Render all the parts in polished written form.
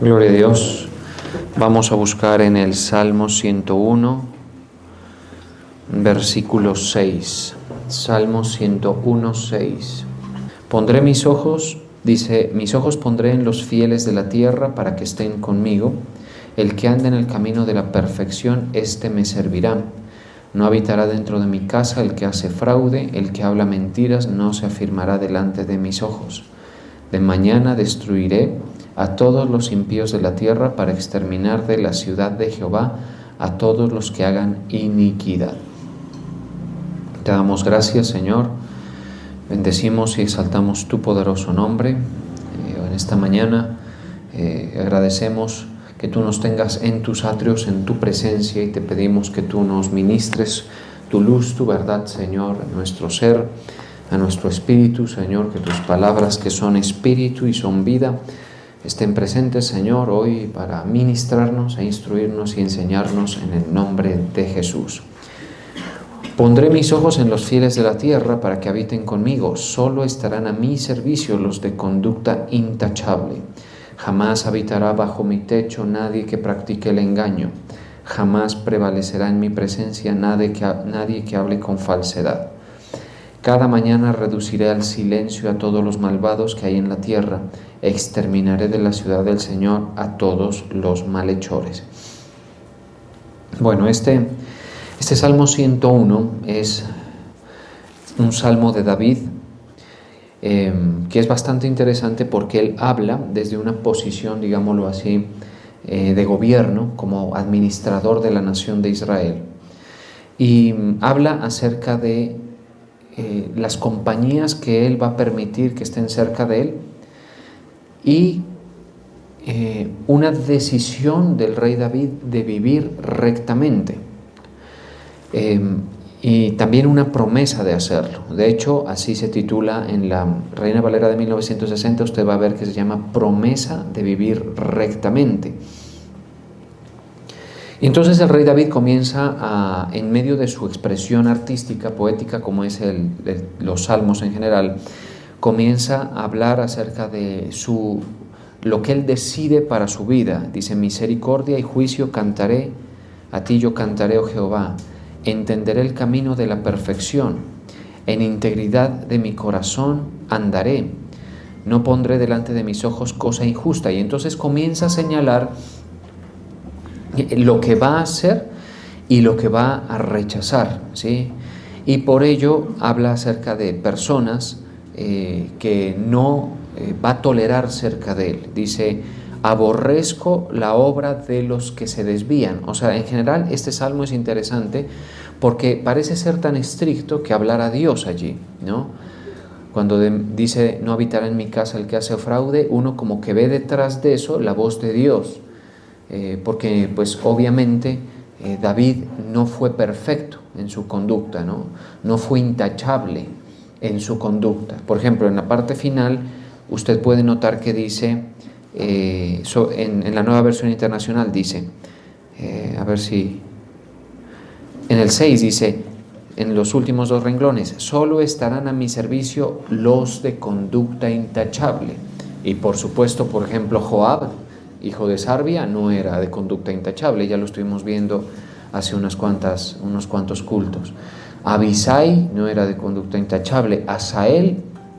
Gloria a Dios. Vamos a buscar en el Salmo 101, versículo 6. Salmo 101, 6. Pondré mis ojos, dice, mis ojos pondré en los fieles de la tierra para que estén conmigo. El que anda en el camino de la perfección, éste me servirá. No habitará dentro de mi casa el que hace fraude, el que habla mentiras no se afirmará delante de mis ojos. De mañana destruiré a todos los impíos de la tierra para exterminar de la ciudad de Jehová a todos los que hagan iniquidad. Te damos gracias, Señor. Bendecimos y exaltamos tu poderoso nombre. En esta mañana agradecemos que tú nos tengas en tus atrios, en tu presencia, y te pedimos que tú nos ministres tu luz, tu verdad, Señor, a nuestro ser, a nuestro espíritu, Señor, que tus palabras que son espíritu y son vida estén presentes, Señor, hoy para ministrarnos e instruirnos y enseñarnos en el nombre de Jesús. Pondré mis ojos en los fieles de la tierra para que habiten conmigo. Solo estarán a mi servicio los de conducta intachable. Jamás habitará bajo mi techo nadie que practique el engaño. Jamás prevalecerá en mi presencia nadie que hable con falsedad. Cada mañana reduciré al silencio a todos los malvados que hay en la tierra. Exterminaré de la ciudad del Señor a todos los malhechores. Bueno, este Salmo 101 es un salmo de David, que es bastante interesante porque él habla desde una posición, digámoslo así, de gobierno, como administrador de la nación de Israel. Y habla acerca de las compañías que él va a permitir que estén cerca de él y una decisión del rey David de vivir rectamente, y también una promesa de hacerlo. De hecho, así se titula en la Reina Valera de 1960, usted va a ver que se llama Promesa de vivir rectamente. Y entonces el rey David comienza en medio de su expresión artística, poética, como es los salmos en general, comienza a hablar acerca de lo que él decide para su vida. Dice: misericordia y juicio cantaré, a ti yo cantaré, oh Jehová, entenderé el camino de la perfección, en integridad de mi corazón andaré, no pondré delante de mis ojos cosa injusta. Y entonces comienza a señalar lo que va a hacer y lo que va a rechazar, ¿sí? Y por ello habla acerca de personas que no va a tolerar cerca de él. Dice: aborrezco la obra de los que se desvían. O sea, en general este salmo es interesante porque parece ser tan estricto que hablar a Dios allí, ¿no? Cuando dice: no habitará en mi casa el que hace fraude, uno como que ve detrás de eso la voz de Dios. Porque pues obviamente David no fue perfecto en su conducta, no fue intachable en su conducta. Por ejemplo, en la parte final usted puede notar que dice, en la Nueva Versión Internacional dice, a ver si, en el 6 dice, en los últimos dos renglones: solo estarán a mi servicio los de conducta intachable. Y por supuesto, por ejemplo, Joab, hijo de Sarvia, no era de conducta intachable, ya lo estuvimos viendo hace unos cuantos cultos. Abisai no era de conducta intachable, Asael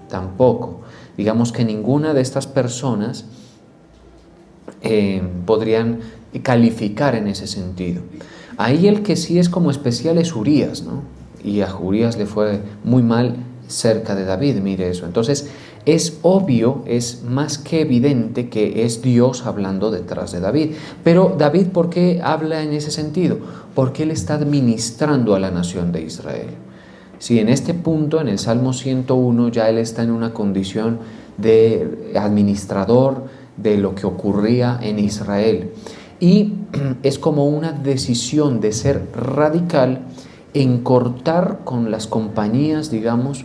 tampoco. Digamos que ninguna de estas personas podrían calificar en ese sentido. Ahí el que sí es como especial es Urías, ¿no? Y a Urías le fue muy mal cerca de David, mire eso. Entonces es obvio, es más que evidente que es Dios hablando detrás de David. Pero David, ¿por qué habla en ese sentido? Porque él está administrando a la nación de Israel. Si en este punto, en el Salmo 101, ya él está en una condición de administrador de lo que ocurría en Israel. Y es como una decisión de ser radical en cortar con las compañías, digamos,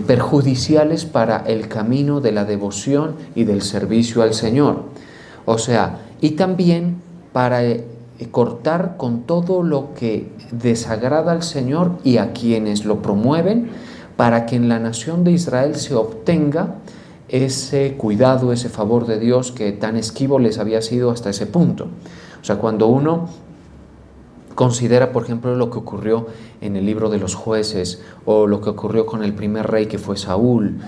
perjudiciales para el camino de la devoción y del servicio al Señor. O sea, y también para cortar con todo lo que desagrada al Señor y a quienes lo promueven, para que en la nación de Israel se obtenga ese cuidado, ese favor de Dios que tan esquivo les había sido hasta ese punto. O sea, cuando uno considera, por ejemplo, lo que ocurrió en el libro de los jueces o lo que ocurrió con el primer rey que fue Saúl,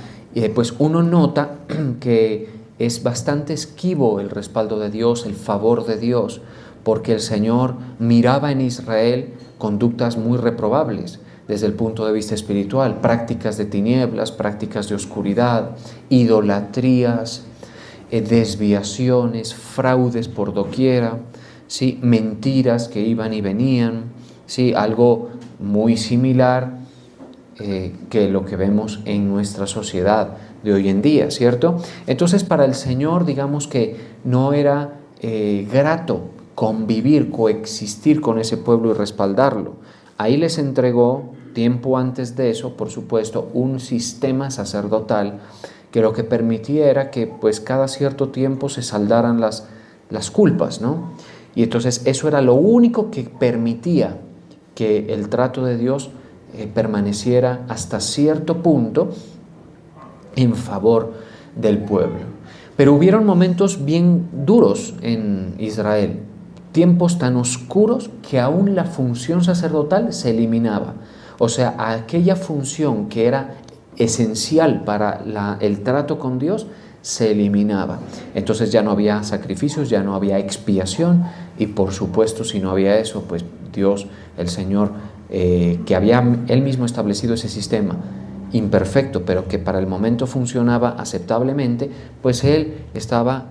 pues uno nota que es bastante esquivo el respaldo de Dios, el favor de Dios, porque el Señor miraba en Israel conductas muy reprobables desde el punto de vista espiritual, prácticas de tinieblas, prácticas de oscuridad, idolatrías, desviaciones, fraudes por doquiera, ¿sí? Mentiras que iban y venían, ¿sí? Algo muy similar que lo que vemos en nuestra sociedad de hoy en día, ¿cierto? Entonces para el Señor, digamos que no era grato convivir, coexistir con ese pueblo y respaldarlo. Ahí les entregó, tiempo antes de eso, por supuesto, un sistema sacerdotal que lo que permitía era que pues cada cierto tiempo se saldaran las culpas, ¿no? Y entonces eso era lo único que permitía que el trato de Dios permaneciera hasta cierto punto en favor del pueblo. Pero hubieron momentos bien duros en Israel, tiempos tan oscuros que aún la función sacerdotal se eliminaba. O sea, aquella función que era esencial para el trato con Dios se eliminaba. Entonces ya no había sacrificios, ya no había expiación y por supuesto si no había eso, pues Dios, el Señor, que había Él mismo establecido ese sistema imperfecto, pero que para el momento funcionaba aceptablemente, pues Él estaba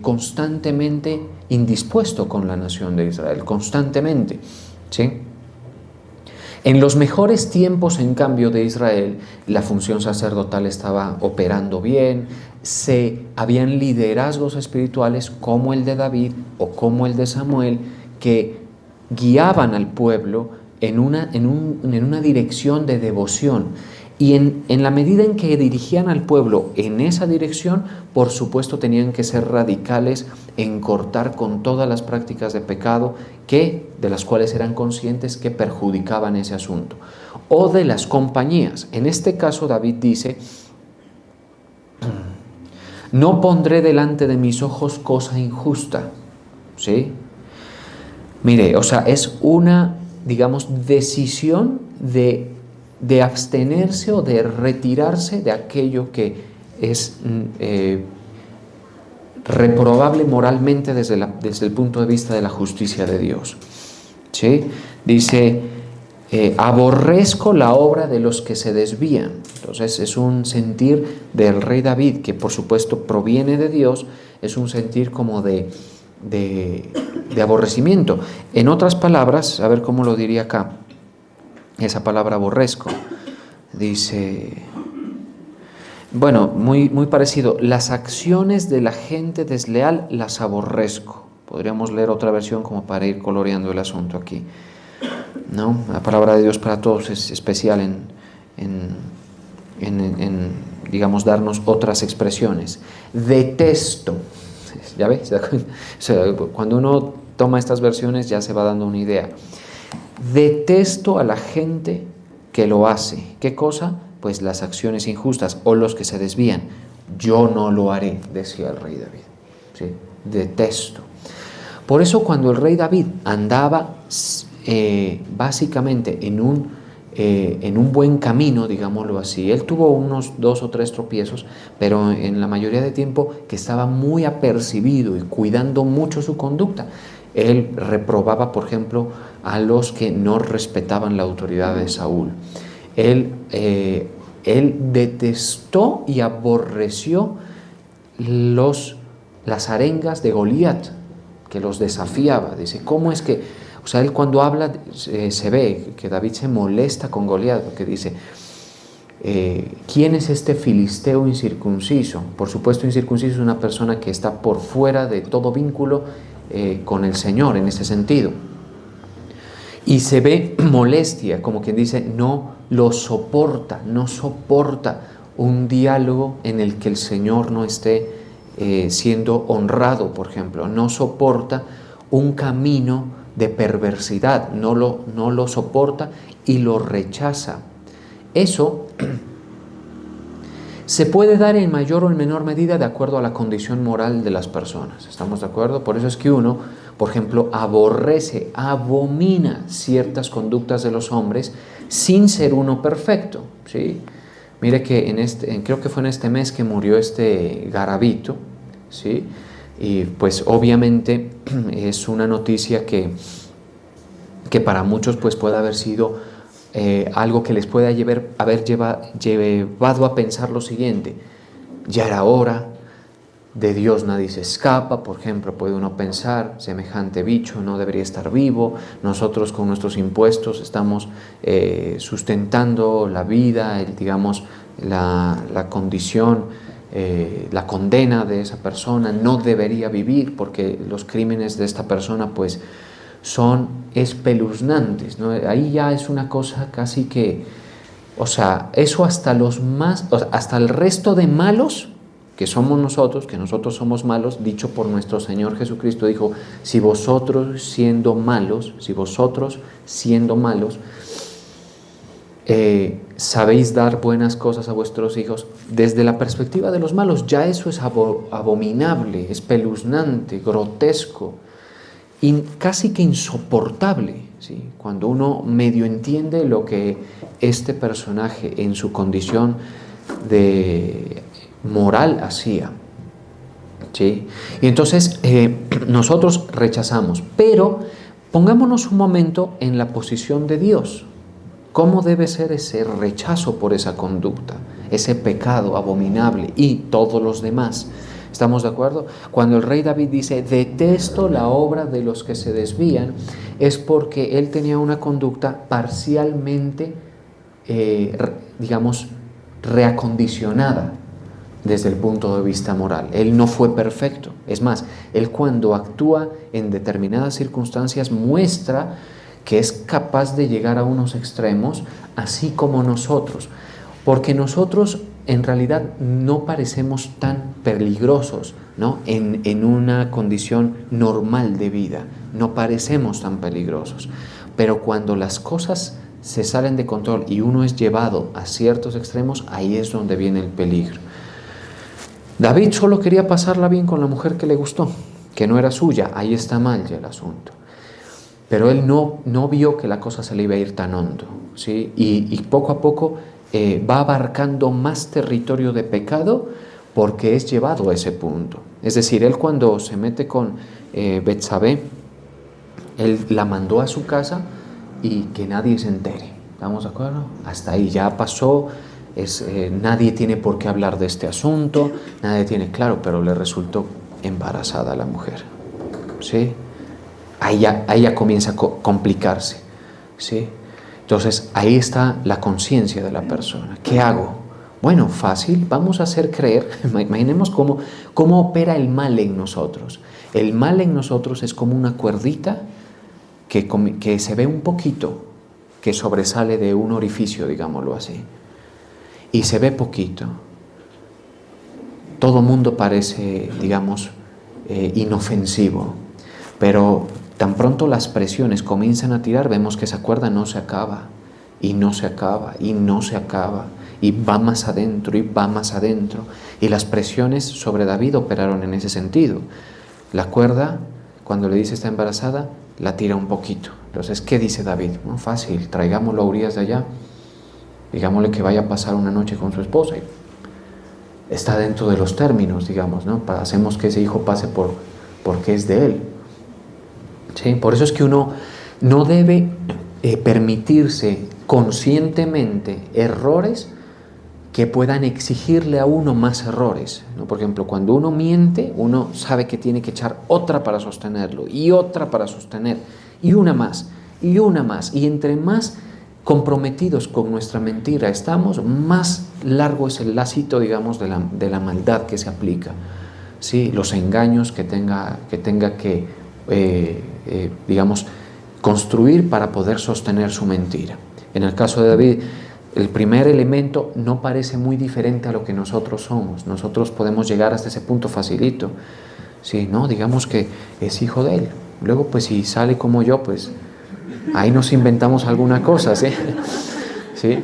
constantemente indispuesto con la nación de Israel, constantemente, ¿sí? En los mejores tiempos, en cambio, de Israel, la función sacerdotal estaba operando bien, habían liderazgos espirituales como el de David o como el de Samuel que guiaban al pueblo en una dirección de devoción. Y en la medida en que dirigían al pueblo en esa dirección, por supuesto tenían que ser radicales en cortar con todas las prácticas de pecado de las cuales eran conscientes que perjudicaban ese asunto. O de las compañías. En este caso David dice, no pondré delante de mis ojos cosa injusta. ¿Sí? Mire, o sea, es una, digamos, decisión de abstenerse o de retirarse de aquello que es reprobable moralmente desde el punto de vista de la justicia de Dios. ¿Sí? Dice, aborrezco la obra de los que se desvían. Entonces es un sentir del rey David que por supuesto proviene de Dios, es un sentir como de aborrecimiento. En otras palabras, a ver cómo lo diría acá, esa palabra aborrezco, dice, bueno, muy parecido, las acciones de la gente desleal las aborrezco. Podríamos leer otra versión como para ir coloreando el asunto aquí, ¿no? La palabra de Dios para todos es especial en digamos, darnos otras expresiones. Detesto, ¿ya ves? O sea, cuando uno toma estas versiones ya se va dando una idea. Detesto a la gente que lo hace. ¿Qué cosa? Pues las acciones injustas o los que se desvían. Yo no lo haré, decía el rey David. ¿Sí? Detesto. Por eso cuando el rey David andaba básicamente en un buen camino, digámoslo así, él tuvo unos 2 o 3 tropiezos, pero en la mayoría de tiempo que estaba muy apercibido y cuidando mucho su conducta. Él reprobaba, por ejemplo, a los que no respetaban la autoridad de Saúl. Él detestó y aborreció las arengas de Goliat, que los desafiaba. Dice, ¿cómo es que...? O sea, él cuando habla, se ve que David se molesta con Goliat, porque dice, ¿quién es este filisteo incircunciso? Por supuesto, incircunciso es una persona que está por fuera de todo vínculo con el Señor, en ese sentido. Y se ve molestia, como quien dice, no soporta un diálogo en el que el Señor no esté siendo honrado, por ejemplo. No soporta un camino de perversidad, no lo soporta y lo rechaza. Eso se puede dar en mayor o en menor medida de acuerdo a la condición moral de las personas. ¿Estamos de acuerdo? Por eso es que uno, por ejemplo, aborrece, abomina ciertas conductas de los hombres sin ser uno perfecto, ¿sí? Mire que creo que fue en este mes que murió este Garavito, ¿sí? Y pues obviamente es una noticia que para muchos pues puede haber sido algo que les pueda haber llevado a pensar lo siguiente: ya era hora, de Dios nadie se escapa. Por ejemplo, puede uno pensar, semejante bicho no debería estar vivo, nosotros con nuestros impuestos estamos sustentando la vida, digamos, la condición, la condena de esa persona, no debería vivir porque los crímenes de esta persona pues son espeluznantes, ¿no? Ahí ya es una cosa casi que, o sea, eso hasta el resto de malos que somos nosotros, que nosotros somos malos, dicho por nuestro Señor Jesucristo, dijo: si vosotros siendo malos, sabéis dar buenas cosas a vuestros hijos, desde la perspectiva de los malos ya eso es abominable, espeluznante, grotesco, casi que insoportable, ¿sí? Cuando uno medio entiende lo que este personaje en su condición de moral hacía, ¿sí? Y entonces nosotros rechazamos, pero pongámonos un momento en la posición de Dios. ¿Cómo debe ser ese rechazo por esa conducta, ese pecado abominable y todos los demás? ¿Estamos de acuerdo? Cuando el rey David dice: detesto la obra de los que se desvían, es porque él tenía una conducta parcialmente, digamos, reacondicionada desde el punto de vista moral. Él no fue perfecto. Es más, él cuando actúa en determinadas circunstancias muestra que es capaz de llegar a unos extremos, así como nosotros, porque nosotros en realidad no parecemos tan peligrosos, ¿no? En una condición normal de vida, no parecemos tan peligrosos, pero cuando las cosas se salen de control y uno es llevado a ciertos extremos, ahí es donde viene el peligro. David solo quería pasarla bien con la mujer que le gustó, que no era suya. Ahí está mal ya el asunto. Pero él no vio que la cosa se le iba a ir tan hondo, ¿sí? Y poco a poco va abarcando más territorio de pecado porque es llevado a ese punto. Es decir, él cuando se mete con Betsabé, él la mandó a su casa y que nadie se entere. ¿Estamos de acuerdo? Hasta ahí ya pasó. Nadie tiene por qué hablar de este asunto, nadie tiene claro, pero le resultó embarazada a la mujer, ¿sí? Ahí ya comienza a complicarse, ¿sí? Entonces ahí está la conciencia de la persona. ¿Qué hago? Bueno, fácil, vamos a hacer creer. Imaginemos cómo opera el mal en nosotros. El mal en nosotros es como una cuerdita que se ve un poquito, que sobresale de un orificio, digámoslo así. Y se ve poquito. Todo mundo parece, digamos, inofensivo, pero tan pronto las presiones comienzan a tirar, vemos que esa cuerda no se acaba, y no se acaba, y no se acaba, y va más adentro, y va más adentro. Y las presiones sobre David operaron en ese sentido. La cuerda, cuando le dice está embarazada, la tira un poquito. Entonces, ¿qué dice David? Bueno, fácil, traigámoslo a Urías de allá, digámosle que vaya a pasar una noche con su esposa. Y está dentro de los términos, digamos, ¿no? Hacemos que ese hijo pase porque es de él. ¿Sí? Por eso es que uno no debe permitirse conscientemente errores que puedan exigirle a uno más errores, ¿no? Por ejemplo, cuando uno miente, uno sabe que tiene que echar otra para sostenerlo, y otra para sostener, y una más, y una más. Y entre más comprometidos con nuestra mentira estamos, más largo es el lacito, digamos, de la maldad que se aplica, ¿sí? Los engaños que tenga que digamos, construir para poder sostener su mentira. En el caso de David, el primer elemento no parece muy diferente a lo que nosotros somos. Nosotros podemos llegar hasta ese punto facilito, ¿sí? ¿No? Digamos que es hijo de él. Luego, pues si sale como yo, pues ahí nos inventamos alguna cosa, ¿sí? ¿Sí?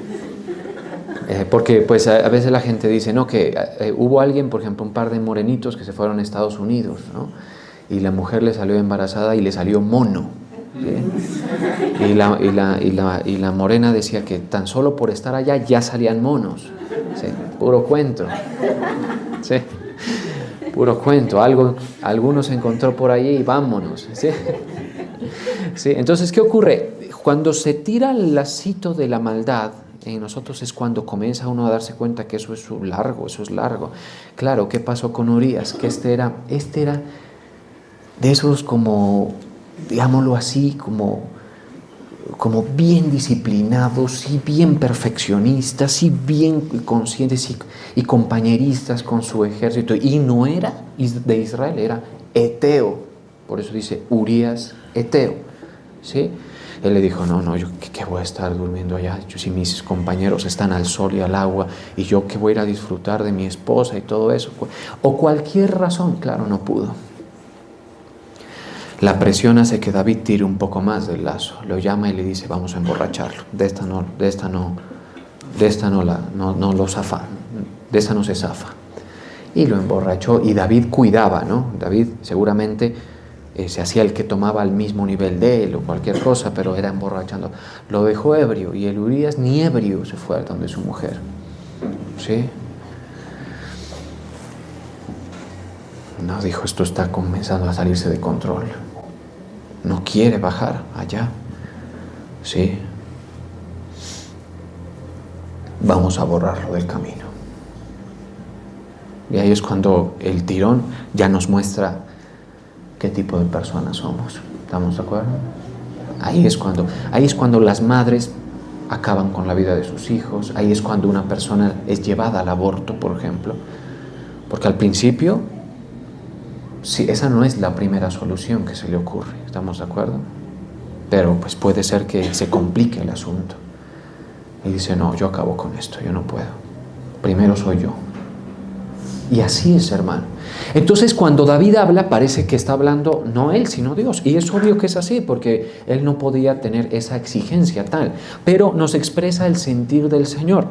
Porque pues a veces la gente dice, no, que hubo alguien, por ejemplo, un par de morenitos que se fueron a Estados Unidos, ¿no? Y la mujer le salió embarazada y le salió mono, ¿sí? Y la morena decía que tan solo por estar allá ya salían monos, ¿sí? Puro cuento, ¿sí? Puro cuento, alguno se encontró por allí y vámonos, ¿sí? ¿Sí? Entonces, ¿qué ocurre? Cuando se tira el lacito de la maldad en nosotros es cuando comienza uno a darse cuenta que eso es largo, eso es largo. Claro, ¿qué pasó con Urías? Que este era de esos como, digámoslo así, como bien disciplinados y bien perfeccionistas y bien conscientes y compañeristas con su ejército. Y no era de Israel, era eteo. Por eso dice Urías eteo, ¿sí? Él le dijo, no, yo ¿qué voy a estar durmiendo allá? Yo, si mis compañeros están al sol y al agua, y yo que voy a ir a disfrutar de mi esposa y todo eso. O cualquier razón, claro, no pudo. La presión hace que David tire un poco más del lazo. Lo llama y le dice, vamos a emborracharlo. De esta no se zafa. Y lo emborrachó, y David cuidaba, ¿no? David seguramente se hacía el que tomaba al mismo nivel de él o cualquier cosa, pero era emborrachando. Lo dejó ebrio, y el Urías ni ebrio se fue a donde su mujer, ¿sí? No, dijo, esto está comenzando a salirse de control. No quiere bajar allá, ¿sí? Vamos a borrarlo del camino. Y ahí es cuando el tirón ya nos muestra qué tipo de personas somos. ¿Estamos de acuerdo? Ahí es cuando las madres acaban con la vida de sus hijos. Ahí es cuando una persona es llevada al aborto, por ejemplo. Porque al principio, sí, esa no es la primera solución que se le ocurre. ¿Estamos de acuerdo? Pero pues puede ser que se complique el asunto. Y dice, no, yo acabo con esto, yo no puedo. Primero soy yo. Y así es, hermano. Entonces, cuando David habla, parece que está hablando no él, sino Dios. Y es obvio que es así, porque él no podía tener esa exigencia tal. Pero nos expresa el sentir del Señor.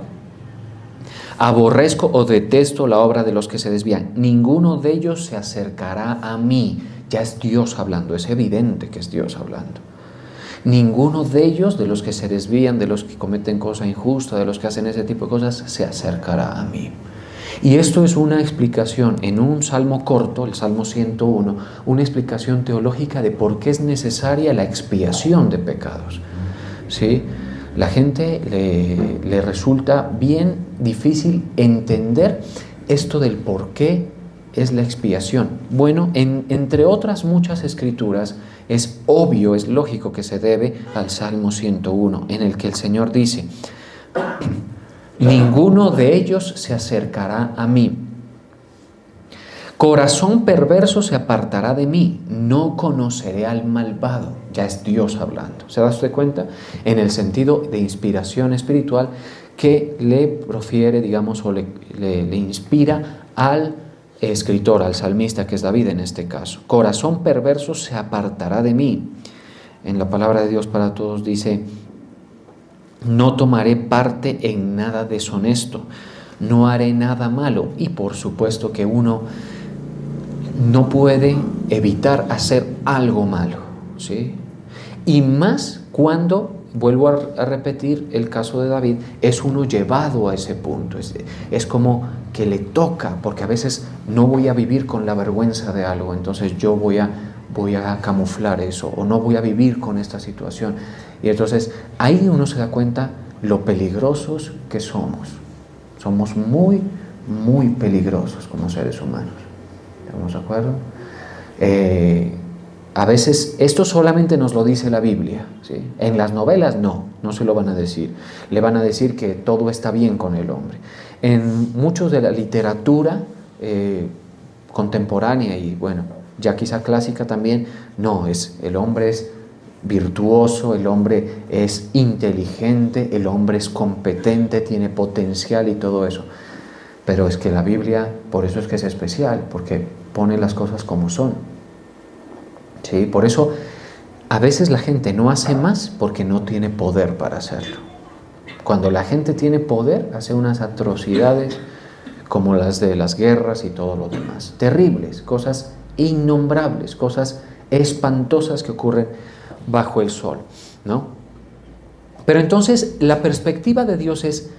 Aborrezco o detesto la obra de los que se desvían. Ninguno de ellos se acercará a mí. Ya es Dios hablando, es evidente que es Dios hablando. Ninguno de ellos, de los que se desvían, de los que cometen cosa injusta, de los que hacen ese tipo de cosas, se acercará a mí. Y esto es una explicación en un salmo corto, el Salmo 101, una explicación teológica de por qué es necesaria la expiación de pecados. ¿Sí? La gente le resulta bien difícil entender esto del por qué es la expiación. Bueno, entre otras muchas escrituras, es obvio, es lógico que se debe al Salmo 101, en el que el Señor dice, ninguno de ellos se acercará a mí. Corazón perverso se apartará de mí, no conoceré al malvado. Ya es Dios hablando. ¿Se da usted cuenta? En el sentido de inspiración espiritual que le profiere, digamos, o le inspira al escritor, al salmista, que es David en este caso. Corazón perverso se apartará de mí. En la palabra de Dios para todos dice, no tomaré parte en nada deshonesto, no haré nada malo. Y por supuesto que uno no puede evitar hacer algo malo, ¿sí? Y más cuando, vuelvo a repetir el caso de David, es uno llevado a ese punto, es como que le toca, porque a veces no voy a vivir con la vergüenza de algo, entonces yo voy a camuflar eso, o no voy a vivir con esta situación. Y entonces ahí uno se da cuenta lo peligrosos que somos. Somos muy, muy peligrosos como seres humanos. ¿Estamos de acuerdo? A veces esto solamente nos lo dice la Biblia, ¿sí? En las novelas no se lo van a decir. Le van a decir que todo está bien con el hombre. En muchos de la literatura contemporánea y bueno, ya quizá clásica también, el hombre es virtuoso, el hombre es inteligente, el hombre es competente, tiene potencial y todo eso. Pero es que la Biblia, por eso es que es especial, porque pone las cosas como son. ¿Sí? Por eso a veces la gente no hace más porque no tiene poder para hacerlo. Cuando la gente tiene poder, hace unas atrocidades como las de las guerras y todo lo demás. Terribles, cosas innombrables, cosas espantosas que ocurren bajo el sol, ¿no? Pero entonces la perspectiva de Dios es,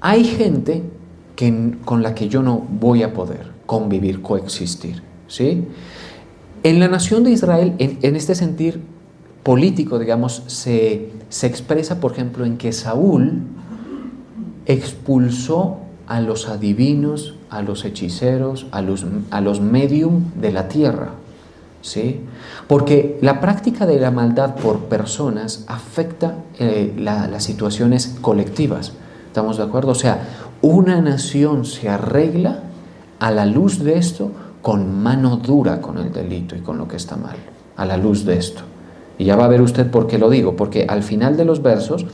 hay gente con la que yo no voy a poder convivir, coexistir, ¿sí? En la nación de Israel, en este sentir político, digamos, se expresa, por ejemplo, en que Saúl expulsó a los adivinos, a los hechiceros, a los medium de la tierra, ¿sí? Porque la práctica de la maldad por personas afecta las situaciones colectivas, ¿estamos de acuerdo? O sea, una nación se arregla a la luz de esto con mano dura con el delito y con lo que está mal, a la luz de esto. Y ya va a ver usted por qué lo digo, porque al final de los versos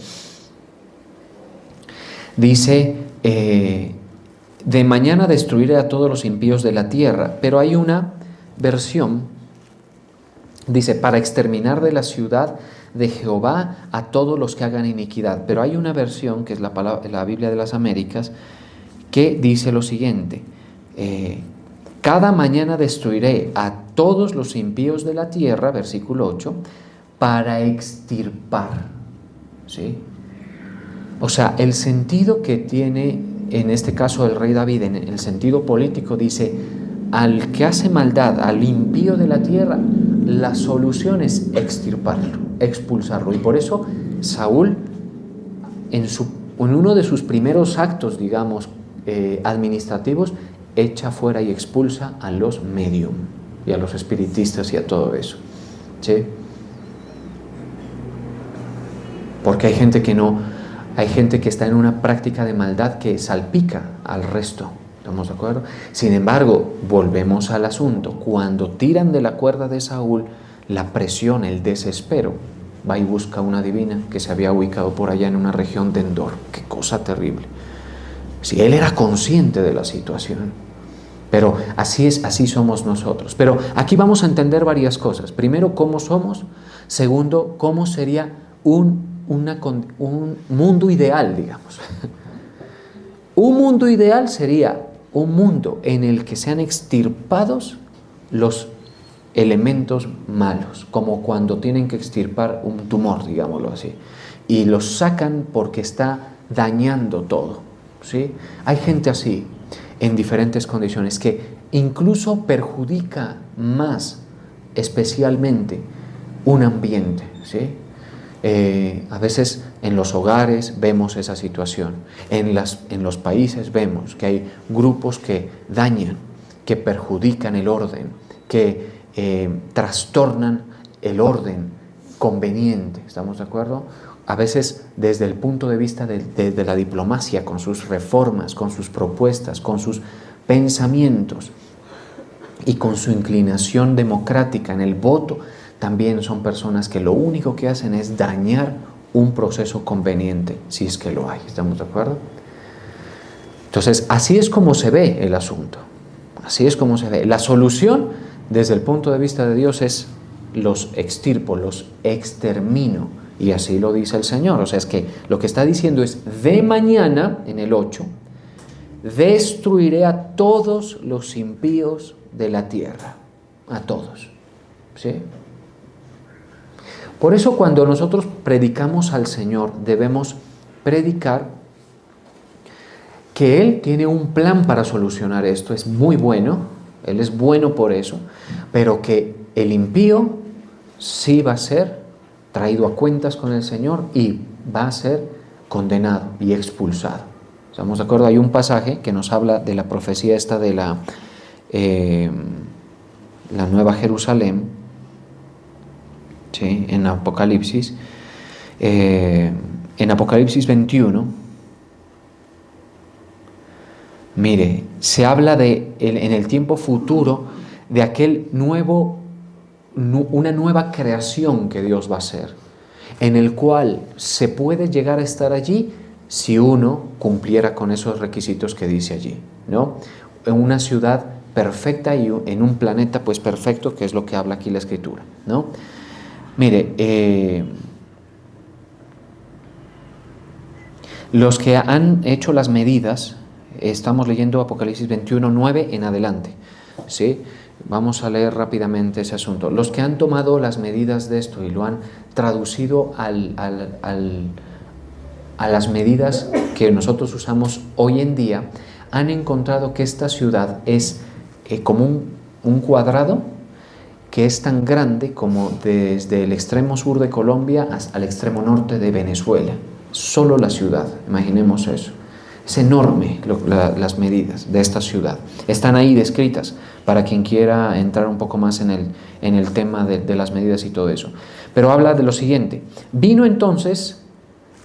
dice, de mañana destruiré a todos los impíos de la tierra, pero hay una versión, dice, para exterminar de la ciudad de Jehová a todos los que hagan iniquidad, pero hay una versión, que es la Biblia de las Américas, que dice lo siguiente, cada mañana destruiré a todos los impíos de la tierra, versículo 8, para extirpar, ¿sí? O sea, el sentido que tiene en este caso el rey David, en el sentido político, dice, al que hace maldad, al impío de la tierra, la solución es extirparlo, expulsarlo. Y por eso Saúl, en uno de sus primeros actos, digamos, administrativos, echa fuera y expulsa a los medium y a los espiritistas y a todo eso, ¿sí? Porque hay gente que está en una práctica de maldad que salpica al resto, ¿estamos de acuerdo? Sin embargo, volvemos al asunto, cuando tiran de la cuerda de Saúl, la presión, el desespero, va y busca una divina que se había ubicado por allá en una región de Endor. ¡Qué cosa terrible! Si él era consciente de la situación, pero así somos nosotros. Pero aquí vamos a entender varias cosas. Primero, cómo somos. Segundo, cómo sería un mundo ideal, digamos. Un mundo ideal sería un mundo en el que sean extirpados los elementos malos, como cuando tienen que extirpar un tumor, digámoslo así, y los sacan porque está dañando todo, ¿sí? Hay gente así, en diferentes condiciones, que incluso perjudica más, especialmente, un ambiente, ¿sí? A veces en los hogares vemos esa situación, en los países vemos que hay grupos que dañan, que perjudican el orden, que trastornan el orden conveniente, ¿estamos de acuerdo? A veces desde el punto de vista de la diplomacia, con sus reformas, con sus propuestas, con sus pensamientos y con su inclinación democrática en el voto, también son personas que lo único que hacen es dañar un proceso conveniente, si es que lo hay, ¿estamos de acuerdo? Entonces, así es como se ve el asunto, así es como se ve. La solución, desde el punto de vista de Dios, es los extirpo, los extermino, y así lo dice el Señor. O sea, es que lo que está diciendo es, de mañana, en el 8, destruiré a todos los impíos de la tierra, a todos, ¿sí? Por eso cuando nosotros predicamos al Señor, debemos predicar que Él tiene un plan para solucionar esto, es muy bueno, Él es bueno por eso, pero que el impío sí va a ser traído a cuentas con el Señor y va a ser condenado y expulsado. ¿Estamos de acuerdo? Hay un pasaje que nos habla de la profecía esta de la Nueva Jerusalén, ¿sí? En Apocalipsis, en Apocalipsis 21, mire, se habla en el tiempo futuro de aquel una nueva creación que Dios va a hacer, en el cual se puede llegar a estar allí si uno cumpliera con esos requisitos que dice allí, ¿no? En una ciudad perfecta y en un planeta pues perfecto, que es lo que habla aquí la Escritura, ¿no? Mire, Los que han hecho las medidas, estamos leyendo Apocalipsis 21:9 en adelante, ¿sí? Vamos a leer rápidamente ese asunto. Los que han tomado las medidas de esto y lo han traducido a las medidas que nosotros usamos hoy en día, han encontrado que esta ciudad es como un cuadrado que es tan grande como desde el extremo sur de Colombia hasta el extremo norte de Venezuela. Solo la ciudad, imaginemos eso. Es enorme las medidas de esta ciudad. Están ahí descritas para quien quiera entrar un poco más en el tema de las medidas y todo eso. Pero habla de lo siguiente. Vino entonces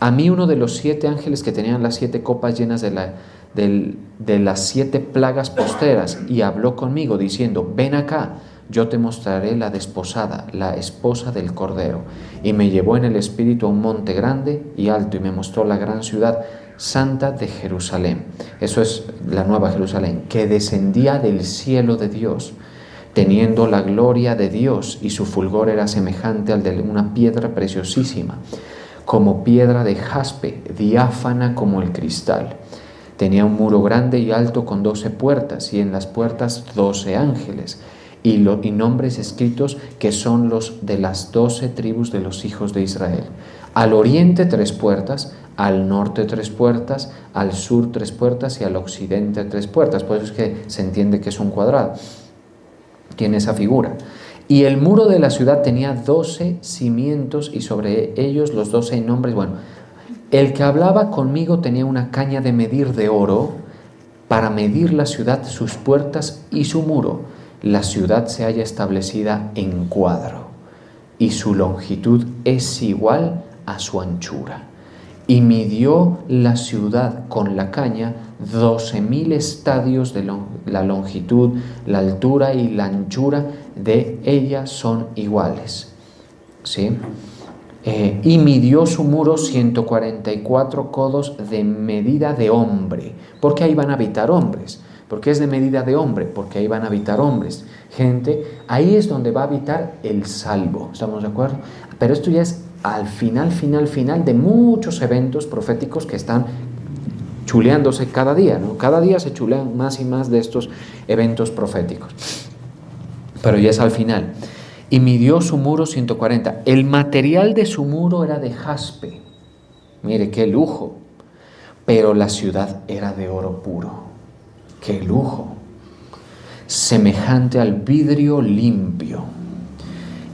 a mí uno de los 7 ángeles que tenían las 7 copas llenas de las 7 plagas posteras y habló conmigo diciendo: ven acá, yo te mostraré la desposada, la esposa del Cordero. Y me llevó en el espíritu a un monte grande y alto y me mostró la gran ciudad santa de Jerusalén. Eso es la nueva Jerusalén, que descendía del cielo de Dios, teniendo la gloria de Dios, y su fulgor era semejante al de una piedra preciosísima, como piedra de jaspe, diáfana como el cristal. Tenía un muro grande y alto con 12 puertas, y en las puertas 12 ángeles, y nombres escritos que son los de las 12 tribus de los hijos de Israel. Al oriente 3 puertas, al norte 3 puertas, al sur 3 puertas y al occidente 3 puertas. Por eso es que se entiende que es un cuadrado. Tiene esa figura. Y el muro de la ciudad tenía 12 cimientos y sobre ellos los 12 nombres. Bueno, el que hablaba conmigo tenía una caña de medir de oro para medir la ciudad, sus puertas y su muro. La ciudad se halla establecida en cuadro y su longitud es igual a su anchura. Y midió la ciudad con la caña 12.000 estadios de la longitud, la altura y la anchura de ella son iguales. ¿Sí? Y midió su muro 144 codos de medida de hombre, porque ahí van a habitar hombres. ¿Por qué es de medida de hombre? Porque ahí van a habitar hombres, gente. Ahí es donde va a habitar el salvo, ¿estamos de acuerdo? Pero esto ya es al final de muchos eventos proféticos que están chuleándose cada día, ¿no? Cada día se chulean más y más de estos eventos proféticos. Pero ya es al final. Y midió su muro 140. El material de su muro era de jaspe. Mire, qué lujo. Pero la ciudad era de oro puro. ¡Qué lujo! Semejante al vidrio limpio.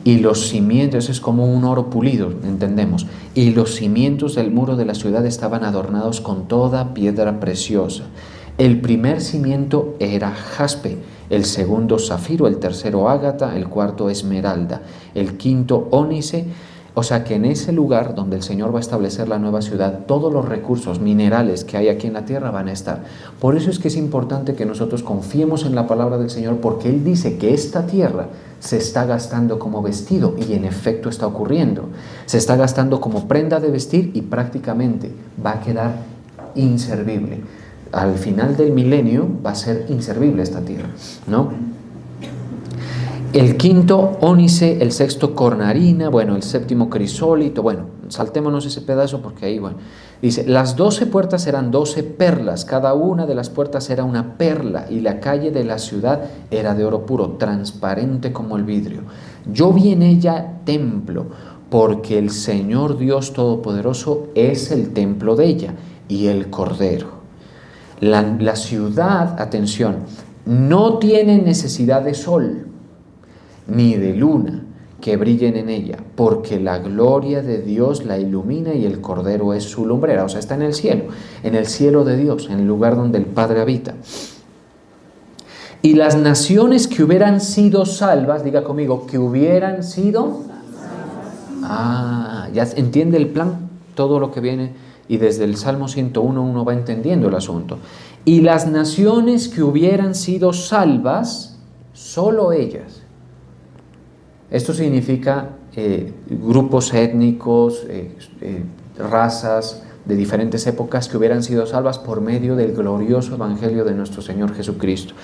Y los cimientos, es como un oro pulido, entendemos. Y los cimientos del muro de la ciudad estaban adornados con toda piedra preciosa. El primer cimiento era jaspe, el segundo zafiro, el tercero ágata, el cuarto esmeralda, el quinto ónice. O sea que en ese lugar donde el Señor va a establecer la nueva ciudad, todos los recursos minerales que hay aquí en la tierra van a estar. Por eso es que es importante que nosotros confiemos en la palabra del Señor, porque Él dice que esta tierra se está gastando como vestido, y en efecto está ocurriendo. Se está gastando como prenda de vestir y prácticamente va a quedar inservible. Al final del milenio va a ser inservible esta tierra, ¿no? El quinto ónice, el sexto cornarina, bueno, el séptimo crisólito, bueno, saltémonos ese pedazo porque ahí, bueno, dice, las 12 puertas eran 12 perlas, cada una de las puertas era una perla, y la calle de la ciudad era de oro puro, transparente como el vidrio. Yo vi en ella templo, porque el Señor Dios Todopoderoso es el templo de ella, y el Cordero. La ciudad, atención, no tiene necesidad de sol, ni de luna que brillen en ella, porque la gloria de Dios la ilumina y el Cordero es su lumbrera. O sea, está en el cielo de Dios, en el lugar donde el Padre habita. Y las naciones que hubieran sido salvas, diga conmigo, que hubieran sido... ya entiende el plan, todo lo que viene, y desde el Salmo 101 uno va entendiendo el asunto. Y las naciones que hubieran sido salvas, solo ellas. Esto significa grupos étnicos, razas de diferentes épocas que hubieran sido salvas por medio del glorioso evangelio de nuestro Señor Jesucristo.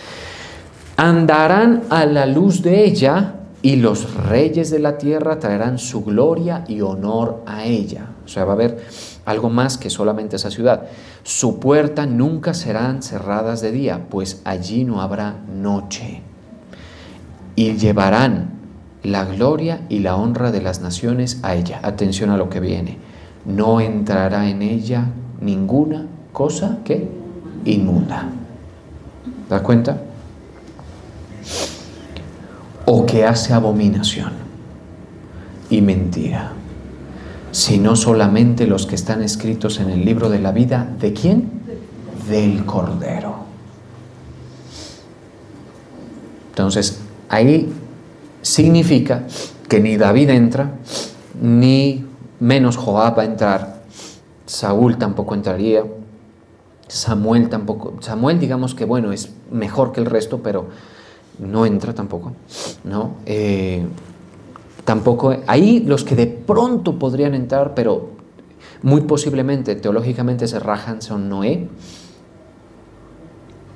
Andarán a la luz de ella y los reyes de la tierra traerán su gloria y honor a ella. O sea, va a haber algo más que solamente esa ciudad. Su puerta nunca serán cerradas de día, pues allí no habrá noche. Y llevarán la gloria y la honra de las naciones a ella. Atención a lo que viene. No entrará en ella ninguna cosa que inmunda. ¿Te das cuenta? O que hace abominación y mentira, sino solamente los que están escritos en el libro de la vida. ¿De quién? Del Cordero. Entonces, ahí significa que ni David entra, ni menos Joab va a entrar, Saúl tampoco entraría, Samuel tampoco. Samuel, digamos que bueno, es mejor que el resto, pero no entra tampoco, ¿no? Tampoco, ahí los que de pronto podrían entrar, pero muy posiblemente, teológicamente se rajan, son Noé,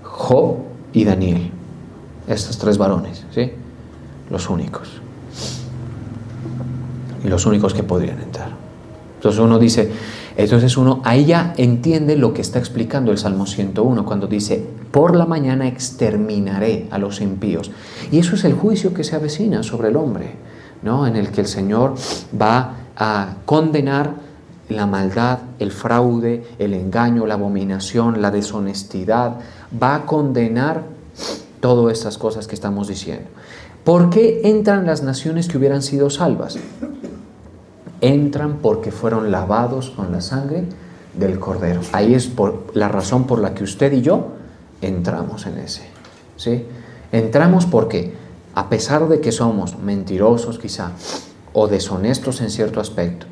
Job y Daniel. Estos tres varones, ¿sí? Los únicos. Y los únicos que podrían entrar. Entonces uno dice, ahí ya entiende lo que está explicando el Salmo 101, cuando dice, por la mañana exterminaré a los impíos. Y eso es el juicio que se avecina sobre el hombre, ¿no? En el que el Señor va a condenar la maldad, el fraude, el engaño, la abominación, la deshonestidad. Va a condenar todas estas cosas que estamos diciendo. ¿Por qué entran las naciones que hubieran sido salvas? Entran porque fueron lavados con la sangre del Cordero. Ahí es la razón por la que usted y yo entramos en ese, ¿sí? Entramos porque, a pesar de que somos mentirosos quizá, o deshonestos en cierto aspecto,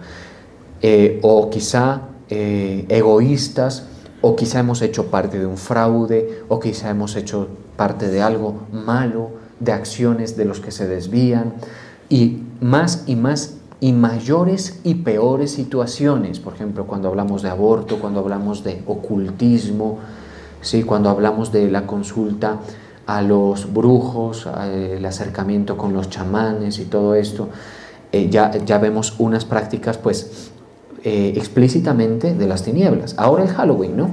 o quizá egoístas, o quizá hemos hecho parte de un fraude, o quizá hemos hecho parte de algo malo, de acciones de los que se desvían, y más y mayores y peores situaciones. Por ejemplo, cuando hablamos de aborto, cuando hablamos de ocultismo, ¿sí? Cuando hablamos de la consulta a los brujos, el acercamiento con los chamanes y todo esto, ya vemos unas prácticas pues explícitamente de las tinieblas. Ahora el Halloween, ¿no?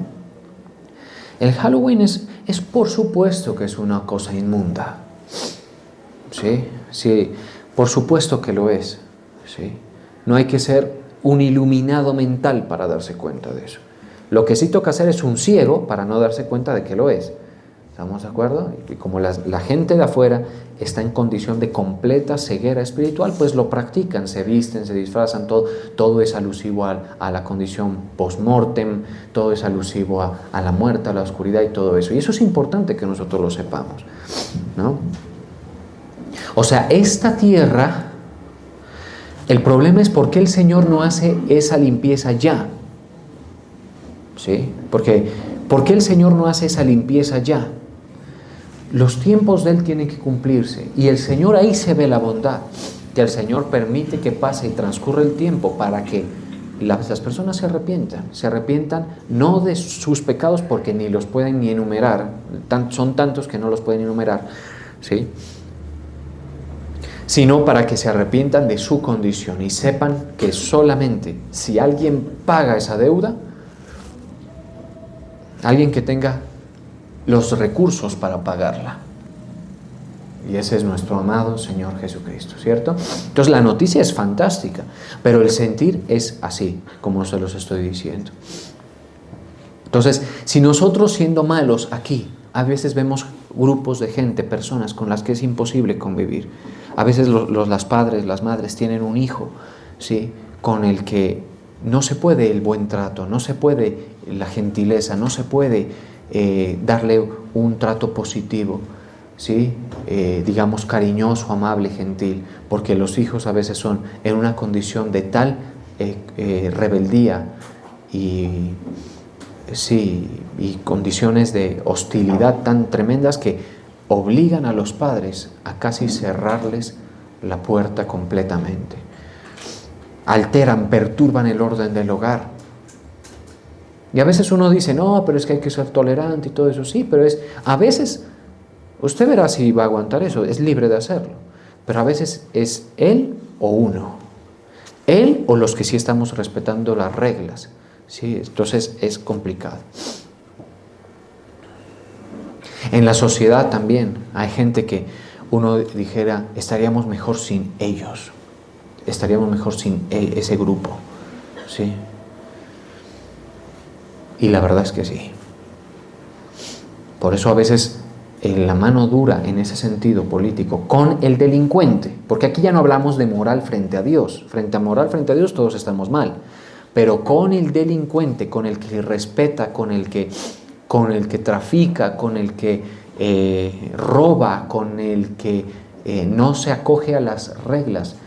El Halloween es por supuesto que es una cosa inmunda. ¿Sí? Sí, por supuesto que lo es. ¿Sí? No hay que ser un iluminado mental para darse cuenta de eso. Lo que sí toca hacer es un ciego para no darse cuenta de que lo es. ¿Estamos de acuerdo? Y como la gente de afuera está en condición de completa ceguera espiritual, pues lo practican, se visten, se disfrazan, todo es alusivo a la condición post-mortem, todo es alusivo a la muerte, a la oscuridad y todo eso. Y eso es importante que nosotros lo sepamos, ¿no? O sea, esta tierra, el problema es por qué el Señor no hace esa limpieza ya. ¿Sí? Porque, ¿por qué el Señor no hace esa limpieza ya? Los tiempos de Él tienen que cumplirse. Y el Señor, ahí se ve la bondad, que el Señor permite que pase y transcurra el tiempo para que las personas se arrepientan no de sus pecados, porque ni los pueden ni enumerar, son tantos que no los pueden enumerar, ¿sí? Sino para que se arrepientan de su condición y sepan que solamente si alguien paga esa deuda, alguien que tenga los recursos para pagarla, y ese es nuestro amado Señor Jesucristo, ¿cierto? Entonces la noticia es fantástica, pero el sentir es así, como se los estoy diciendo. Entonces, si nosotros siendo malos aquí, a veces vemos grupos de gente, personas con las que es imposible convivir. A veces las padres, las madres tienen un hijo, ¿sí? Con el que no se puede el buen trato, no se puede la gentileza, no se puede darle un trato positivo, ¿sí? Digamos cariñoso, amable, gentil, porque los hijos a veces son en una condición de tal rebeldía y condiciones de hostilidad tan tremendas que obligan a los padres a casi cerrarles la puerta completamente. Alteran, perturban el orden del hogar. Y a veces uno dice, no, pero es que hay que ser tolerante y todo eso. Sí, pero a veces, usted verá si va a aguantar eso, es libre de hacerlo. pero a veces es él o uno. Él o los que sí estamos respetando las reglas. ¿Sí? Entonces es complicado. En la sociedad también hay gente que uno dijera, estaríamos mejor sin ellos. Estaríamos mejor sin ese grupo. ¿Sí? Y la verdad es que sí. Por eso a veces la mano dura en ese sentido político con el delincuente, porque aquí ya no hablamos de moral frente a Dios. Frente a Dios todos estamos mal, pero con el delincuente, con el que respeta, con el que trafica, con el que roba, con el que no se acoge a las reglas,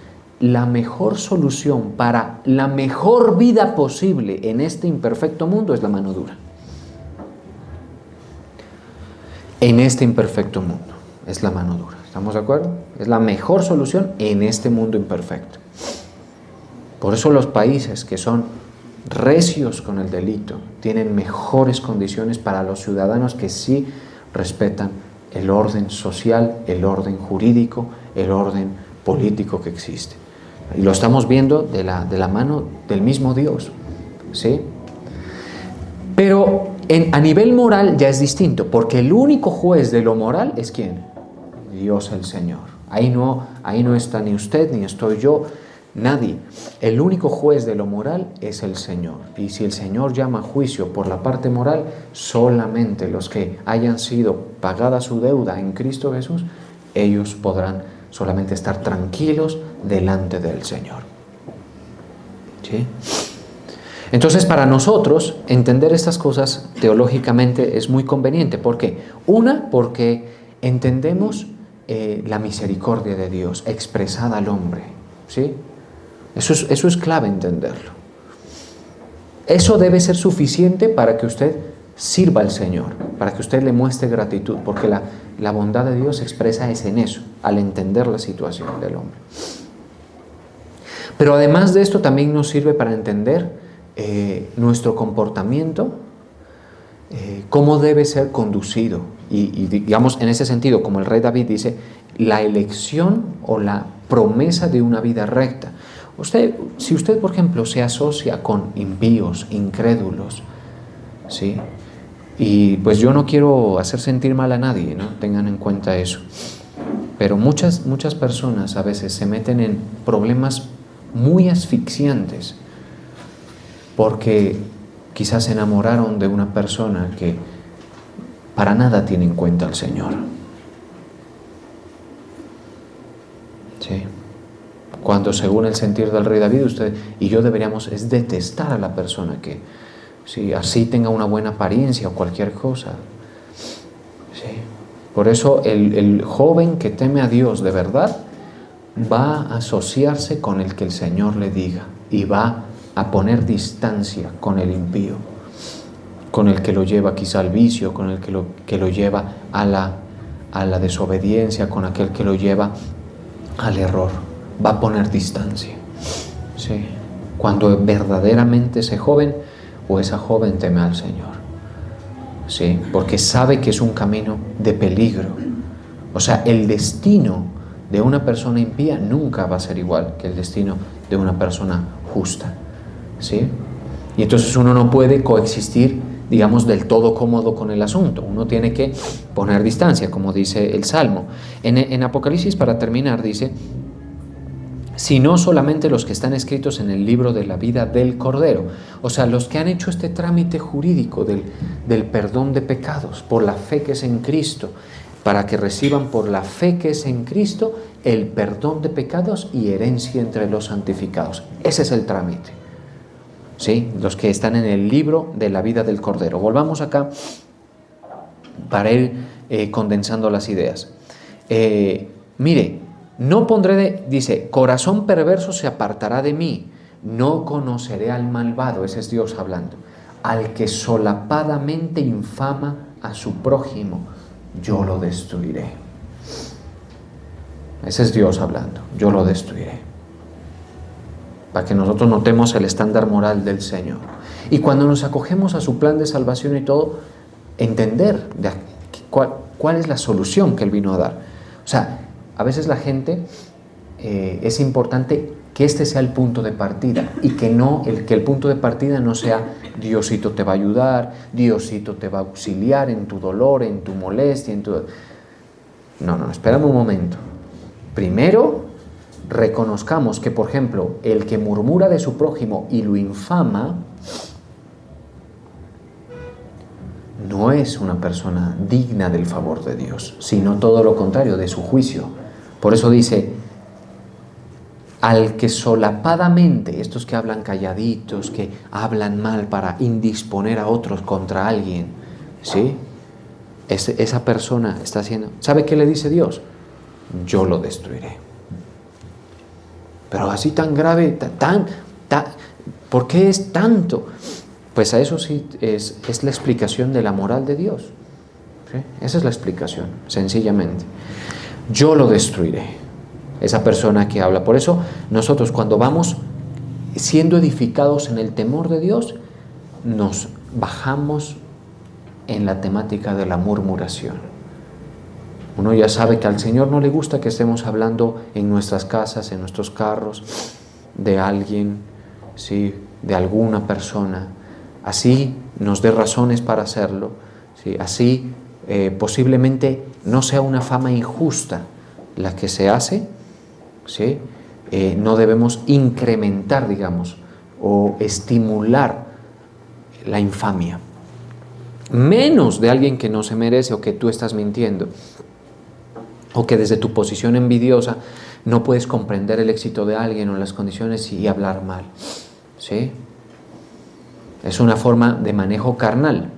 la mejor solución para la mejor vida posible en este imperfecto mundo es la mano dura. En este imperfecto mundo es la mano dura. ¿Estamos de acuerdo? Es la mejor solución en este mundo imperfecto. Por eso los países que son recios con el delito tienen mejores condiciones para los ciudadanos que sí respetan el orden social, el orden jurídico, el orden político que existe. Y lo estamos viendo de la mano del mismo Dios. ¿Sí? Pero a nivel moral ya es distinto, porque el único juez de lo moral es ¿quién? Dios el Señor. Ahí no está ni usted, ni estoy yo, nadie. El único juez de lo moral es el Señor. Y si el Señor llama a juicio por la parte moral, solamente los que hayan sido pagada su deuda en Cristo Jesús, ellos podrán solamente estar tranquilos delante del Señor. ¿Sí? Entonces, para nosotros, entender estas cosas teológicamente es muy conveniente. ¿Por qué? Una, porque entendemos la misericordia de Dios expresada al hombre. ¿Sí? Eso es clave entenderlo. Eso debe ser suficiente para que usted sirva al Señor, para que usted le muestre gratitud, porque la bondad de Dios se expresa en eso, al entender la situación del hombre. Pero además de esto también nos sirve para entender nuestro comportamiento, cómo debe ser conducido. Y digamos, en ese sentido, como el rey David dice, la elección o la promesa de una vida recta. Si usted, por ejemplo, se asocia con impíos, incrédulos, ¿sí? Y pues yo no quiero hacer sentir mal a nadie, ¿no? Tengan en cuenta eso. Pero muchas personas a veces se meten en problemas muy asfixiantes porque quizás se enamoraron de una persona que para nada tiene en cuenta al Señor. ¿Sí? Cuando según el sentir del rey David, usted y yo deberíamos es detestar a la persona que sí, así tenga una buena apariencia o cualquier cosa. ¿Sí? Por eso el joven que teme a Dios de verdad va a asociarse con el que el Señor le diga y va a poner distancia con el impío, con el que lo lleva quizá al vicio, con el que lo lleva a la desobediencia, con aquel que lo lleva al error. Va a poner distancia. ¿Sí? Cuando verdaderamente ese joven o esa joven teme al Señor. ¿Sí? Porque sabe que es un camino de peligro. O sea, el destino de una persona impía nunca va a ser igual que el destino de una persona justa. ¿Sí? Y entonces uno no puede coexistir, digamos, del todo cómodo con el asunto. Uno tiene que poner distancia, como dice el Salmo. En Apocalipsis, para terminar, dice: sino solamente los que están escritos en el libro de la vida del Cordero. O sea, los que han hecho este trámite jurídico del perdón de pecados por la fe que es en Cristo, para que reciban por la fe que es en Cristo el perdón de pecados y herencia entre los santificados. Ese es el trámite. ¿Sí? Los que están en el libro de la vida del Cordero. Volvamos acá para ir condensando las ideas. Mire, no pondré dice, corazón perverso se apartará de mí, no conoceré al malvado, ese es Dios hablando, al que solapadamente infama a su prójimo, yo lo destruiré. Ese es Dios hablando, yo lo destruiré. Para que nosotros notemos el estándar moral del Señor. Y cuando nos acogemos a su plan de salvación y todo, entender cuál es la solución que Él vino a dar. O sea, a veces la gente es importante que este sea el punto de partida y que el punto de partida no sea Diosito te va a ayudar, Diosito te va a auxiliar en tu dolor, en tu molestia, No, espérame un momento. Primero, reconozcamos que, por ejemplo, el que murmura de su prójimo y lo infama no es una persona digna del favor de Dios, sino todo lo contrario, de su juicio. Por eso dice, al que solapadamente, estos que hablan calladitos, que hablan mal para indisponer a otros contra alguien, ¿sí? Esa persona está haciendo... ¿Sabe qué le dice Dios? Yo lo destruiré. Pero así tan grave, ¿por qué es tanto? Pues a eso sí es la explicación de la moral de Dios. ¿Sí? Esa es la explicación, sencillamente. Yo lo destruiré. Esa persona que habla. Por eso nosotros cuando vamos siendo edificados en el temor de Dios, nos bajamos en la temática de la murmuración. Uno ya sabe que al Señor no le gusta que estemos hablando en nuestras casas, en nuestros carros, de alguien, ¿sí? De alguna persona. Así nos dé razones para hacerlo, ¿sí? Así posiblemente no sea una fama injusta la que se hace, ¿sí? No debemos incrementar, digamos, o estimular la infamia. Menos de alguien que no se merece o que tú estás mintiendo, o que desde tu posición envidiosa no puedes comprender el éxito de alguien o las condiciones y hablar mal, ¿sí? Es una forma de manejo carnal.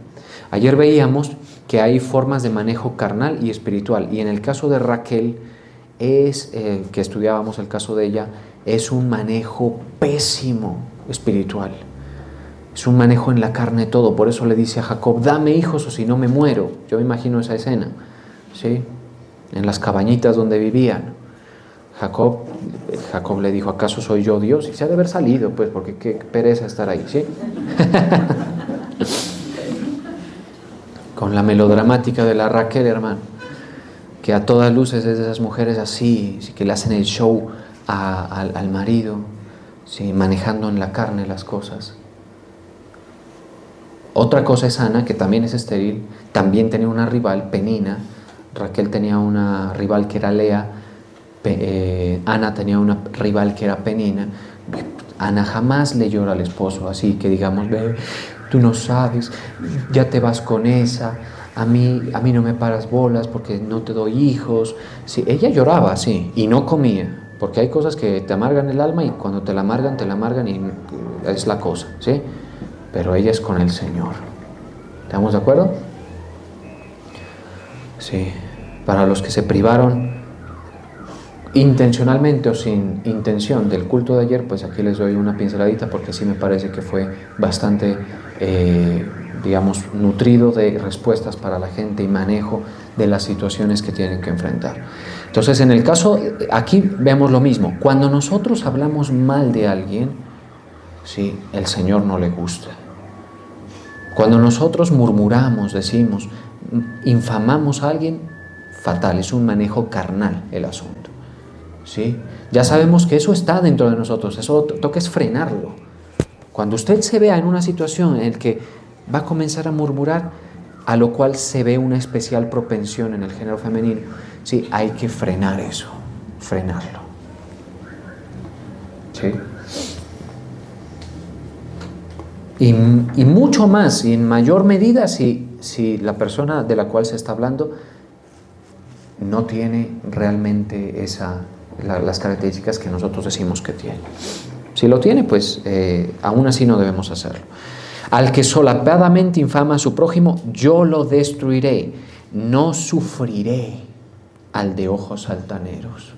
Ayer veíamos que hay formas de manejo carnal y espiritual, y en el caso de Raquel, que estudiábamos el caso de ella, es un manejo pésimo espiritual. Es un manejo en la carne todo. Por eso le dice a Jacob, dame hijos o si no me muero. Yo me imagino esa escena, ¿sí? En las cabañitas donde vivían. Jacob le dijo, ¿acaso soy yo Dios? Y se ha de haber salido, pues, porque qué pereza estar ahí, ¿sí? Con la melodramática de la Raquel, hermano, que a todas luces es de esas mujeres así, que le hacen el show al marido, ¿sí? Manejando en la carne las cosas. Otra cosa es Ana, que también es estéril, también tenía una rival, Penina. Raquel tenía una rival que era Lea, Ana tenía una rival que era Penina. Ana jamás le llora al esposo, así que digamos, ve, tú no sabes, ya te vas con esa, a mí no me paras bolas porque no te doy hijos. Sí, ella lloraba, sí, y no comía, porque hay cosas que te amargan el alma y cuando te la amargan y es la cosa, ¿sí? Pero ella es con el Señor. ¿Estamos de acuerdo? Sí. Para los que se privaron intencionalmente o sin intención del culto de ayer, pues aquí les doy una pinceladita porque sí me parece que fue bastante, digamos, nutrido de respuestas para la gente y manejo de las situaciones que tienen que enfrentar. Entonces, en el caso, aquí vemos lo mismo. Cuando nosotros hablamos mal de alguien, sí, el Señor no le gusta. Cuando nosotros murmuramos, decimos, infamamos a alguien, fatal, es un manejo carnal el asunto, ¿sí? Ya sabemos que eso está dentro de nosotros, eso toca es frenarlo. Cuando usted se vea en una situación en la que va a comenzar a murmurar, a lo cual se ve una especial propensión en el género femenino, sí, hay que frenar eso, frenarlo, ¿sí? Y mucho más, y en mayor medida, si la persona de la cual se está hablando no tiene realmente las características que nosotros decimos que tiene. Si lo tiene, pues aún así no debemos hacerlo. Al que solapadamente infama a su prójimo, yo lo destruiré, no sufriré al de ojos altaneros.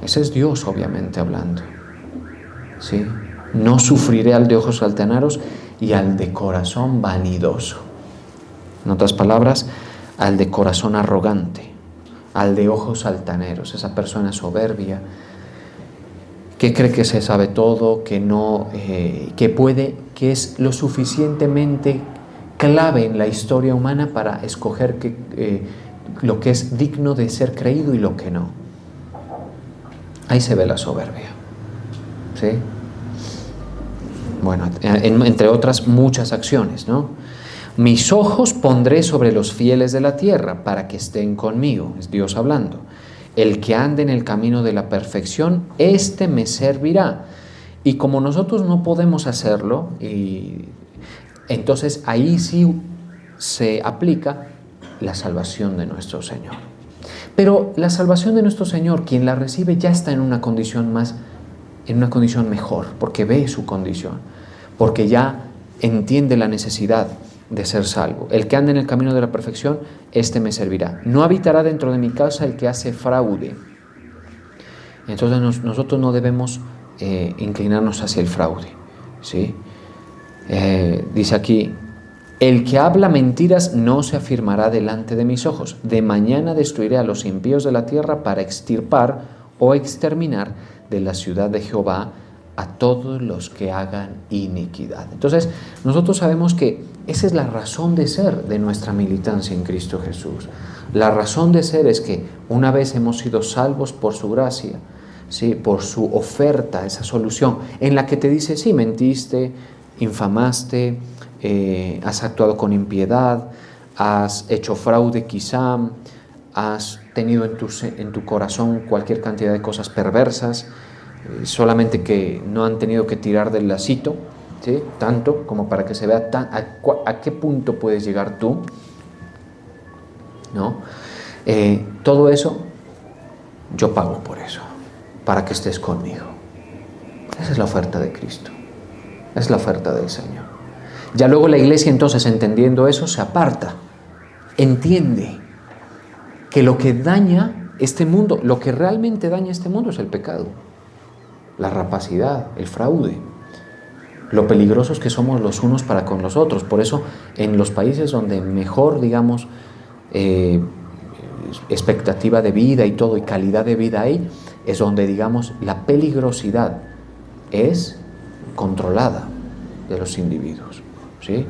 Ese es Dios, obviamente, hablando, ¿sí? No sufriré al de ojos altaneros y al de corazón vanidoso. En otras palabras, al de corazón arrogante, al de ojos altaneros, esa persona soberbia, que cree que se sabe todo, que no, que es lo suficientemente clave en la historia humana para escoger lo que es digno de ser creído y lo que no. Ahí se ve la soberbia, ¿sí? Bueno, entre otras muchas acciones, ¿no? Mis ojos pondré sobre los fieles de la tierra para que estén conmigo, es Dios hablando. El que ande en el camino de la perfección, éste me servirá. Y como nosotros no podemos hacerlo, entonces ahí sí se aplica la salvación de nuestro Señor. Pero la salvación de nuestro Señor, quien la recibe ya está en una condición mejor, porque ve su condición, porque ya entiende la necesidad de ser salvo. El que ande en el camino de la perfección, éste me servirá. No habitará dentro de mi casa el que hace fraude. Entonces nosotros no debemos inclinarnos hacia el fraude, ¿sí? Dice aquí, el que habla mentiras no se afirmará delante de mis ojos. De mañana destruiré a los impíos de la tierra para extirpar o exterminar de la ciudad de Jehová a todos los que hagan iniquidad. Entonces, nosotros sabemos que esa es la razón de ser de nuestra militancia en Cristo Jesús. La razón de ser es que una vez hemos sido salvos por su gracia, ¿sí? Por su oferta, esa solución en la que te dice, sí, mentiste, infamaste, has actuado con impiedad, has hecho fraude quizá, has tenido en tu corazón cualquier cantidad de cosas perversas, solamente que no han tenido que tirar del lacito, ¿sí? Tanto como para que se vea a qué punto puedes llegar tú, ¿no? Todo eso, yo pago por eso, para que estés conmigo. Esa es la oferta de Cristo, es la oferta del Señor. Ya luego la iglesia, entonces, entendiendo eso, se aparta, entiende que lo que daña este mundo, lo que realmente daña este mundo es el pecado, la rapacidad, el fraude, lo peligrosos que somos los unos para con los otros. Por eso, en los países donde mejor, digamos, expectativa de vida y todo, y calidad de vida hay, es donde, digamos, la peligrosidad es controlada de los individuos, ¿sí?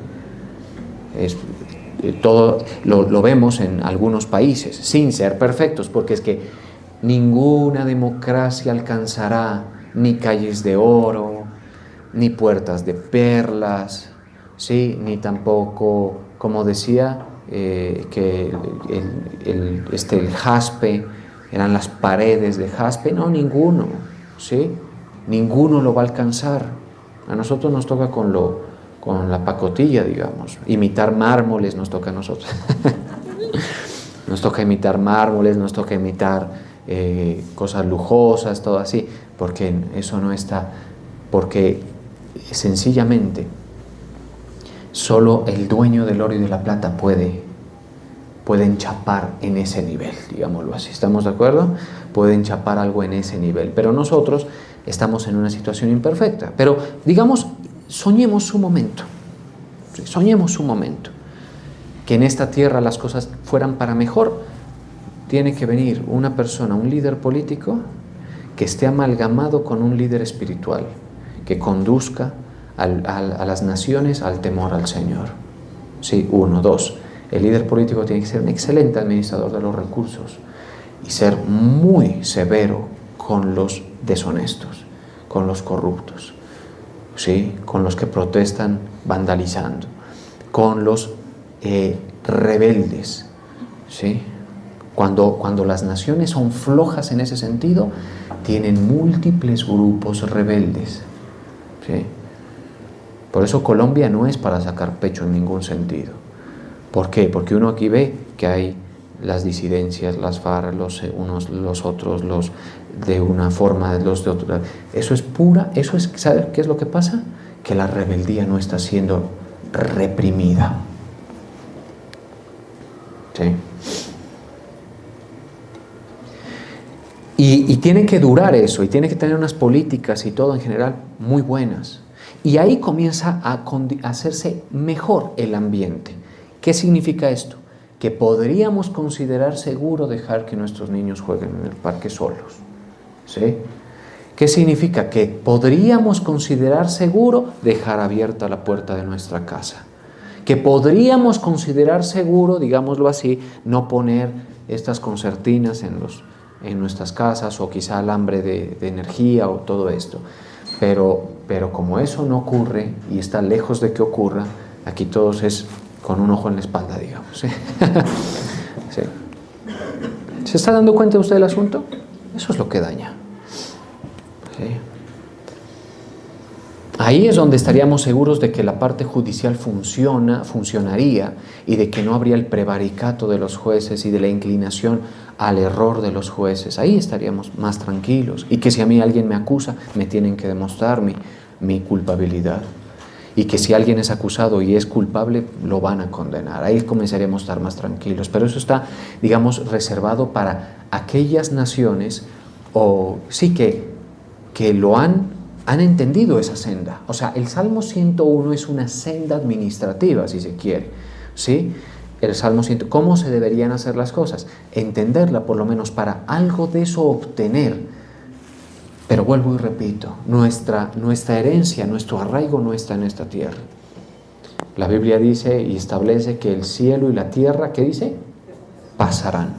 Todo lo vemos en algunos países, sin ser perfectos, porque es que ninguna democracia alcanzará ni calles de oro, ni puertas de perlas, ¿sí? Ni tampoco, como decía, que el jaspe, eran las paredes de jaspe. No, ninguno, ¿sí? Ninguno lo va a alcanzar. A nosotros nos toca con la pacotilla, digamos. Imitar mármoles nos toca a nosotros. Nos toca imitar mármoles, nos toca imitar cosas lujosas, todo así, porque eso no está, porque sencillamente solo el dueño del oro y de la plata puede enchapar en ese nivel, digámoslo así. ¿Estamos de acuerdo? Puede enchapar algo en ese nivel, pero nosotros estamos en una situación imperfecta. Pero, digamos, soñemos un momento, que en esta tierra las cosas fueran para mejor. Tiene que venir una persona, un líder político, que esté amalgamado con un líder espiritual, que conduzca a las naciones al temor al Señor. Sí, 1, 2. El líder político tiene que ser un excelente administrador de los recursos y ser muy severo con los deshonestos, con los corruptos, ¿sí? Con los que protestan vandalizando, con los rebeldes, ¿sí? Cuando las naciones son flojas en ese sentido, tienen múltiples grupos rebeldes, ¿sí? Por eso Colombia no es para sacar pecho en ningún sentido. ¿Por qué? Porque uno aquí ve que hay las disidencias, las FARC, unos, los otros, los de una forma, los de otra. Eso es pura, ¿sabe qué es lo que pasa? Que la rebeldía no está siendo reprimida. ¿Sí? Y tiene que durar eso, y tiene que tener unas políticas y todo en general muy buenas. Y ahí comienza a hacerse mejor el ambiente. ¿Qué significa esto? Que podríamos considerar seguro dejar que nuestros niños jueguen en el parque solos, ¿sí? ¿Qué significa? Que podríamos considerar seguro dejar abierta la puerta de nuestra casa. Que podríamos considerar seguro, digámoslo así, no poner estas concertinas en en nuestras casas, o quizá alambre de energía o todo esto. Pero como eso no ocurre y está lejos de que ocurra, aquí todos es con un ojo en la espalda, digamos. ¿Sí? Sí. ¿Se está dando cuenta usted del asunto? Eso es lo que daña. ¿Sí? Ahí es donde estaríamos seguros de que la parte judicial funcionaría, y de que no habría el prevaricato de los jueces y de la inclinación al error de los jueces. Ahí estaríamos más tranquilos, y que si a mí alguien me acusa, me tienen que demostrar mi culpabilidad, y que si alguien es acusado y es culpable, lo van a condenar. Ahí comenzaríamos a estar más tranquilos. Pero eso está, digamos, reservado para aquellas naciones, o sí que lo han entendido esa senda. O sea, el Salmo 101 es una senda administrativa, si se quiere, ¿sí? El Salmo 100, ¿cómo se deberían hacer las cosas? Entenderla, por lo menos, para algo de eso obtener. Pero vuelvo y repito, nuestra herencia, nuestro arraigo no está en esta tierra. La Biblia dice y establece que el cielo y la tierra, ¿qué dice? Pasarán.